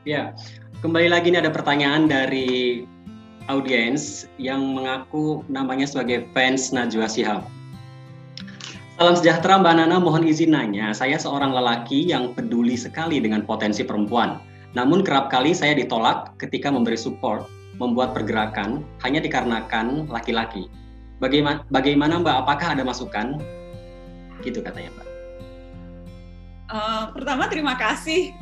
Ya, kembali lagi nih ada pertanyaan dari audiens yang mengaku namanya sebagai fans Najwa Shihab. Salam sejahtera Mbak Nana, mohon izin nanya, saya seorang lelaki yang peduli sekali dengan potensi perempuan. Namun kerap kali saya ditolak ketika memberi support, membuat pergerakan hanya dikarenakan laki-laki. Bagaimana Mbak, apakah ada masukan? Gitu katanya Mbak. Pertama terima kasih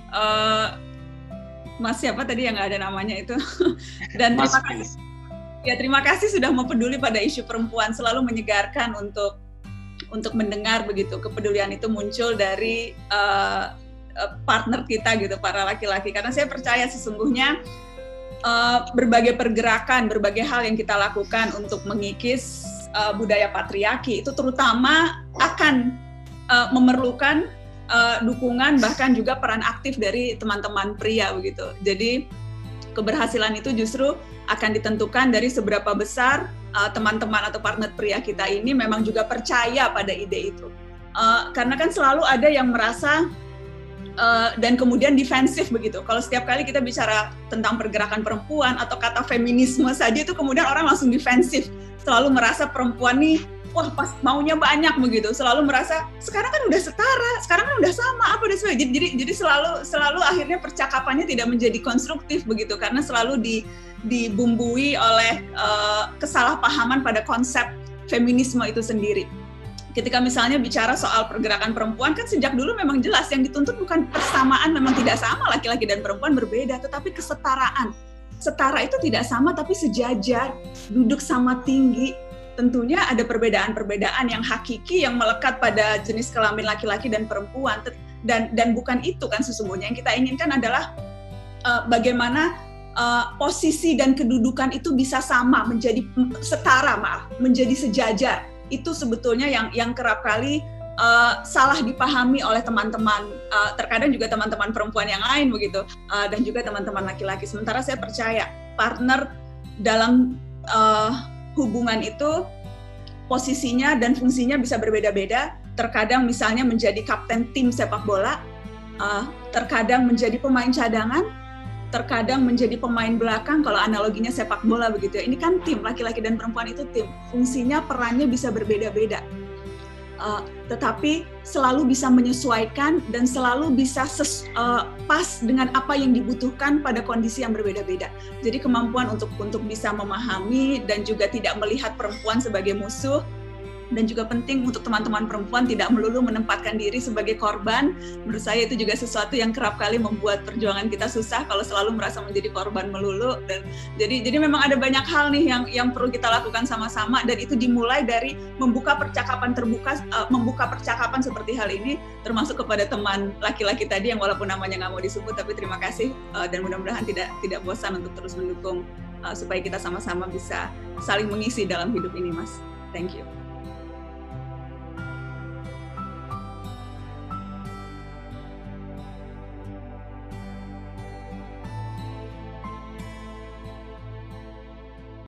Mas siapa tadi yang nggak ada namanya itu. Dan Mas terima kasih. Ya, terima kasih sudah mau peduli pada isu perempuan, selalu menyegarkan untuk mendengar begitu kepedulian itu muncul dari partner kita gitu, para laki-laki. Karena saya percaya sesungguhnya berbagai pergerakan, berbagai hal yang kita lakukan untuk mengikis budaya patriarki itu terutama akan memerlukan dukungan bahkan juga peran aktif dari teman-teman pria begitu. Jadi keberhasilan itu justru akan ditentukan dari seberapa besar teman-teman atau partner pria kita ini memang juga percaya pada ide itu. Karena kan selalu ada yang merasa dan kemudian defensif begitu. Kalau setiap kali kita bicara tentang pergerakan perempuan atau kata feminisme saja itu kemudian orang langsung defensif. Selalu merasa perempuan nih wah pas maunya banyak begitu, selalu merasa sekarang kan udah setara, sekarang kan udah sama, apa udah sesuai. Jadi selalu akhirnya percakapannya tidak menjadi konstruktif begitu karena selalu dibumbui oleh kesalahpahaman pada konsep feminisme itu sendiri. Ketika misalnya bicara soal pergerakan perempuan kan sejak dulu memang jelas yang dituntut bukan persamaan, memang tidak sama laki-laki dan perempuan berbeda, tetapi kesetaraan. Setara itu tidak sama tapi sejajar, duduk sama tinggi. Tentunya ada perbedaan-perbedaan yang hakiki yang melekat pada jenis kelamin laki-laki dan perempuan dan bukan itu kan sesungguhnya yang kita inginkan adalah bagaimana posisi dan kedudukan itu bisa sama, menjadi setara, menjadi sejajar. Itu sebetulnya yang kerap kali salah dipahami oleh teman-teman, terkadang juga teman-teman perempuan yang lain begitu, dan juga teman-teman laki-laki. Sementara saya percaya partner dalam hubungan itu posisinya dan fungsinya bisa berbeda-beda. Terkadang misalnya menjadi kapten tim sepak bola, terkadang menjadi pemain cadangan, terkadang menjadi pemain belakang. Kalau analoginya sepak bola begitu ya, ini kan tim, laki-laki dan perempuan itu tim. Fungsinya, perannya bisa berbeda-beda. Tetapi selalu bisa menyesuaikan dan selalu bisa pas dengan apa yang dibutuhkan pada kondisi yang berbeda-beda. Jadi kemampuan untuk bisa memahami dan juga tidak melihat perempuan sebagai musuh, dan juga penting untuk teman-teman perempuan tidak melulu menempatkan diri sebagai korban. Menurut saya itu juga sesuatu yang kerap kali membuat perjuangan kita susah kalau selalu merasa menjadi korban melulu. Dan jadi memang ada banyak hal nih yang perlu kita lakukan sama-sama, dan itu dimulai dari membuka percakapan terbuka, membuka percakapan seperti hal ini, termasuk kepada teman laki-laki tadi yang walaupun namanya nggak mau disebut, tapi terima kasih dan mudah-mudahan tidak bosan untuk terus mendukung supaya kita sama-sama bisa saling mengisi dalam hidup ini, Mas. Thank you.